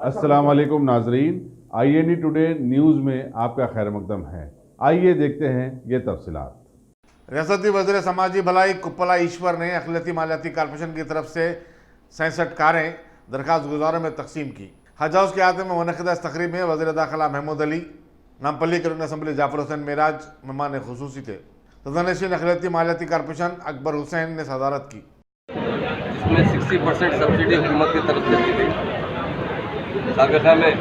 अस्सलाम वालेकुम नाजरीन, INE टुडे न्यूज़ में आपका खैर मकदम है। आइए देखते हैं ये तफसीलात। रियासती वज़ीर समाजी भलाई कुप्पला ईश्वर ने अक़लियती मालियाती कॉर्पोरेशन की तरफ से 67 कारें दरखास्त गुजारों में तकसीम की। हज हाउस के आते में मुनक़िदा इस तक़रीब में वज़ीर दाखिला महमूद अली, नामपल्ली के रुकन असम्बली जाफर हुसैन मेराज मेहमान खुसूसी थे। सदरनशीन अक़लियती मालियाती कॉर्पोरेशन अकबर हुसैन ने सदारत की, जिसमें 60% सब्सिडी हुकूमत की तरफ से दी गई। साबिक़ा में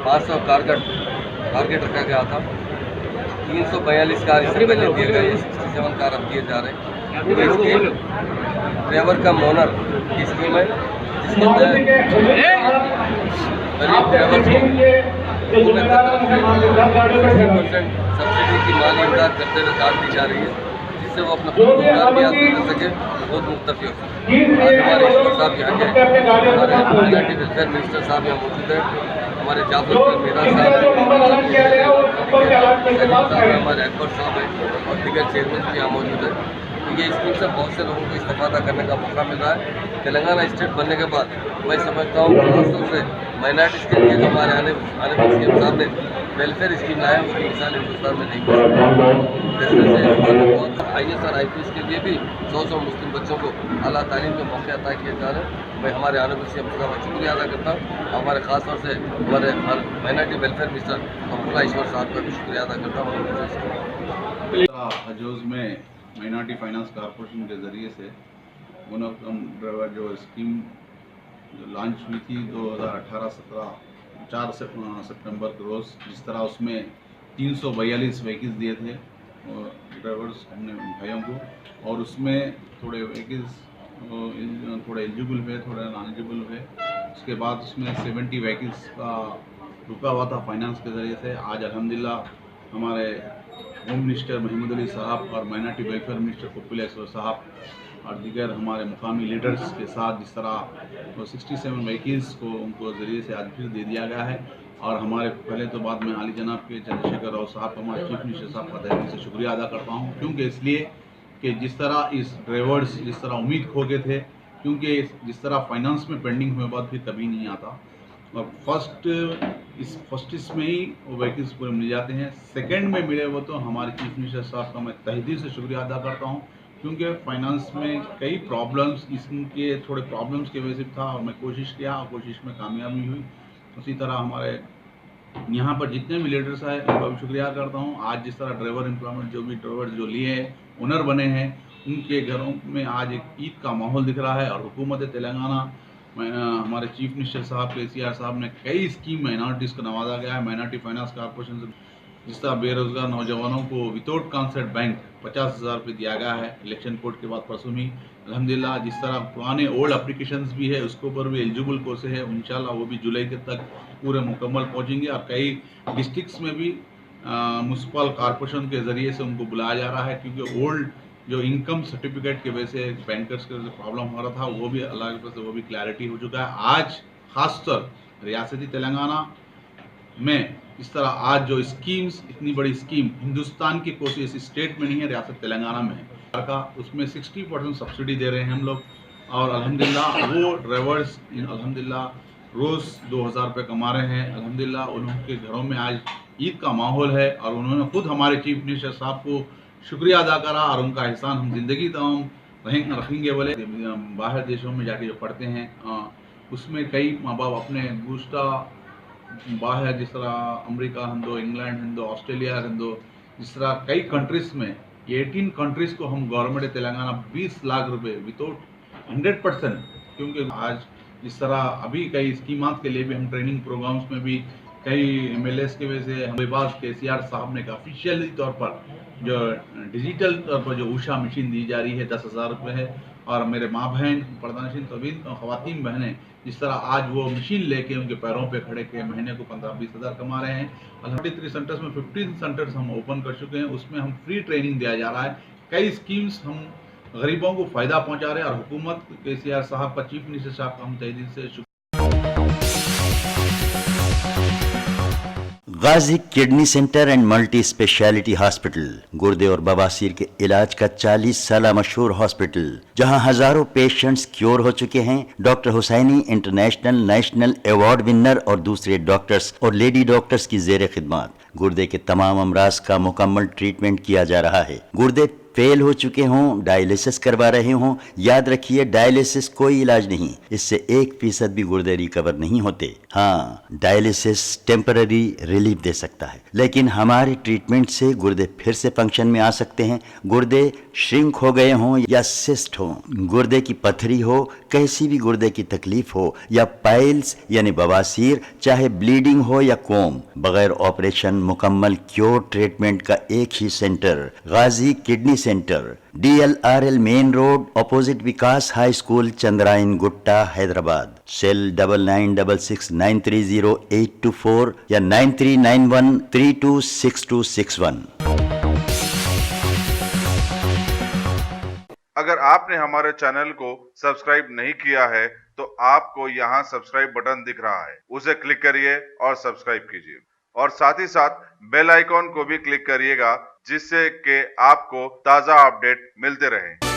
500 टारगेट रखा गया था। 342 कार इससे पहले दिए गए, 67 कार अब दिए जा रहे हैं। ये स्कीम ड्राइवर का मोनर की स्कीम है, जिसके तहत गरीब ड्राइवर को हुकूमत की तरफ से 60% सब्सिडी की माली इमदाद करते हुए कार दी जा रही है, जिससे वो अपना रोजगार भी हासिल कर सके, बहुत मुख्तफी हो सके। आज हमारे ईश्वर साहब यहाँ के, हमारे माइनॉरिटी वेलफेयर मिनिस्टर साहब यहाँ मौजूद है, हमारे जाफर मेरा साहब, हमारे अकबर साहब हैं और दीगर चेयरमैन भी यहाँ मौजूद है। तो ये स्कीम से बहुत से लोगों को इस्तेफादा करने का मौका मिल रहा है। तेलंगाना स्टेट बनने के बाद मैं समझता हूँ खासतौर से माइनॉरिटीज़ के लिए जो हमारे आने वाले सीएम साहब ने वेलफेयर स्कीम लाया, उसकी मिसाल हिंदुस्तान में नहीं मिली। IAS और IPS के लिए भी 100 मुस्लिम बच्चों को आला तालीम के मौके अता किए जा रहे हैं। मैं हमारे आने वाले सीएम साहब का शुक्रिया अदा करता हूँ। हमारे खास तौर से हमारे माइनॉरिटी वेलफेयर मिनिस्टर कुप्पला ईश्वर साहब का भी शुक्रिया अदा करता हूँ। हज हाउस में माइनॉरिटी फाइनेंस कॉर्पोरेशन के ज़रिए से ड्राइवर जो स्कीम लॉन्च हुई थी 2018-17 4 सितंबर के रोज़, जिस तरह उसमें 342 व्हीकल्स दिए थे ड्राइवर्स हमने भाइयों को, और उसमें थोड़े व्हीकल्स थोड़े एलिजिबल हुए, थोड़े नॉन एलिजिबल हुए। उसके बाद उसमें 70 व्हीकल्स का रुका हुआ था फाइनेंस के ज़रिए से। आज अल्हम्दुलिल्लाह हमारे होम मिनिस्टर महमूद अली साहब और माइनॉरिटी वेलफेयर मिनिस्टर कुप्पला ईश्वर साहब और दीगर हमारे मुकामी लीडर्स के साथ जिस तरह 67 व्हीकल्स को उनको ज़रिए से आज फिर दे दिया गया है। और हमारे पहले तो बाद में आली जनाब के चंद्रशेखर राव साहब, हमारे चीफ मिनिस्टर साहब का तहे दिल से शुक्रिया अदा करता हूँ, क्योंकि इसलिए कि जिस तरह इस ड्राइवर्स जिस तरह उम्मीद खो गए थे, क्योंकि जिस तरह फाइनेंस में पेंडिंग हुए बाद फिर कभी नहीं आता, और फर्स्ट में ही वो व्हीकल्स पूरे मिल जाते हैं। सेकंड में मिले वो तो हमारे चीफ मिनिस्टर साहब का मैं तहे दिल से शुक्रिया अदा करता हूँ, क्योंकि फाइनेंस में कई प्रॉब्लम्स, इसके थोड़े प्रॉब्लम्स की वजह से था और मैं कोशिश किया और कोशिश में कामयाबी हुई। उसी तरह हमारे यहाँ पर जितने भी लीडर्स आए उनका भी शुक्रिया करता हूँ। आज जिस तरह ड्राइवर एम्प्लॉयमेंट जो भी ड्राइवर्स जो लिए हैं, ओनर बने हैं, उनके घरों में आज एक ईद का माहौल दिख रहा है। और हुकूमत तेलंगाना हमारे चीफ मिनिस्टर साहब KCR साहब ने कई स्कीम माइनॉरिटीज़ को नवाजा गया है। माइनॉरिटी फाइनेंस कॉर्पोरेशन से जिस तरह बेरोजगार नौजवानों को विदाउट कॉन्सेप्ट बैंक 50,000 रुपये दिया गया है इलेक्शन कोड के बाद परसों ही। अल्हम्दुलिल्लाह जिस तरह पुराने ओल्ड एप्लीकेशंस भी है उसके ऊपर भी एलिजिबल कोर्स है, इंशाल्लाह वो भी जुलाई के तक पूरे मुकम्मल पहुंचेंगे। और कई डिस्ट्रिक्ट्स में भी म्यूनसिपल कॉर्पोरेशन के ज़रिए से उनको बुलाया जा रहा है, क्योंकि ओल्ड जो इनकम सर्टिफिकेट की वजह से बैंकर्स का जो प्रॉब्लम हो रहा था वो भी अल्लाह की वजह से वो भी क्लैरिटी हो चुका है। आज खासतौर रियासती तेलंगाना में इस तरह आज जो स्कीम्स, इतनी बड़ी स्कीम हिंदुस्तान की कोई ऐसी स्टेट में नहीं है, रियासत तेलंगाना में है का, उसमें 60% सब्सिडी दे रहे हैं हम लोग। और अल्हम्दुलिल्लाह वो ड्राइवर्स अल्हम्दुलिल्लाह रोज़ 2,000 रुपये कमा रहे हैं। अल्हम्दुलिल्लाह उनके घरों में आज ईद का माहौल है और उन्होंने खुद हमारे चीफ मिनिस्टर साहब को शुक्रिया अदा करा और उनका एहसान हम ज़िंदगी तमाम रखेंगे। बोले बाहर देशों में जाके जो पढ़ते हैं उसमें कई माँ बाप अपने गुज़श्ता बाहर जिस तरह America Hindu, England Hindu, Australia Hindu, जिस तरह कई कंट्रीज़ में 18 कंट्रीज़ को हम गवर्नमेंट तेलंगाना 20 लाख रुपए विदाउट 100%, क्योंकि आज जिस तरह अभी कई स्कीमात के लिए भी हम ट्रेनिंग प्रोग्राम्स में भी कई MLAs की वजह से हमारे पास KCR साहब ने ऑफिशियली तौर पर जो डिजिटल तौर पर जो ऊषा मशीन दी जा रही है 10,000 रुपये है। और मेरे माँ बहन पर्दानशीन तवीन ख़वातीन बहनें जिस तरह आज वो मशीन लेके उनके पैरों पे खड़े के महीने को 15-20 हज़ार कमा रहे हैं। 33 सेंटर्स में 15 सेंटर्स हम ओपन कर चुके हैं, उसमें हम फ्री ट्रेनिंग दिया जा रहा है। कई स्कीम्स हम गरीबों को फ़ायदा पहुँचा रहे हैं और हुकूमत KCR साहब का, चीफ मिनिस्टर साहब का हम तहे दिल से Ghazi kidney centre and multi speciality hospital, गुर्दे और बवासीर के इलाज का 40 साल मशहूर हॉस्पिटल, जहां हजारों पेशेंट्स क्योर हो चुके हैं। Doctor Husaini international national award winner और दूसरे डॉक्टर्स और लेडी डॉक्टर्स की जेर खिदमत गुर्दे के तमाम अमराज का मुकम्मल ट्रीटमेंट किया जा रहा है। गुर्दे फेल हो चुके हों, डायलिसिस करवा रहे हों, याद रखिए डायलिसिस कोई इलाज नहीं, इससे 1% भी गुर्दे रिकवर नहीं होते। हाँ, डायलिसिस टेम्पररी रिलीफ दे सकता है, लेकिन हमारे ट्रीटमेंट से गुर्दे फिर से फंक्शन में आ सकते हैं। गुर्दे श्रिंक हो गए हों या सिस्ट हो, गुर्दे की पथरी हो, कैसी भी गुर्दे की तकलीफ हो या पाइल्स यानी बवासीर, चाहे ब्लीडिंग हो या कोम, बगैर ऑपरेशन मुकम्मल क्योर ट्रीटमेंट का एक ही centre, Ghazi kidney centre, DLRL main road opposite Vikas high school, Chandrayangutta, Hyderabad. Cell 9966930824 या 9391326261। अगर आपने हमारे चैनल को सब्सक्राइब नहीं किया है तो आपको यहाँ सब्सक्राइब बटन दिख रहा है, उसे क्लिक करिए और सब्सक्राइब कीजिए और साथ ही साथ बेल आइकॉन को भी क्लिक करिएगा, जिससे कि आपको ताज़ा अपडेट मिलते रहें।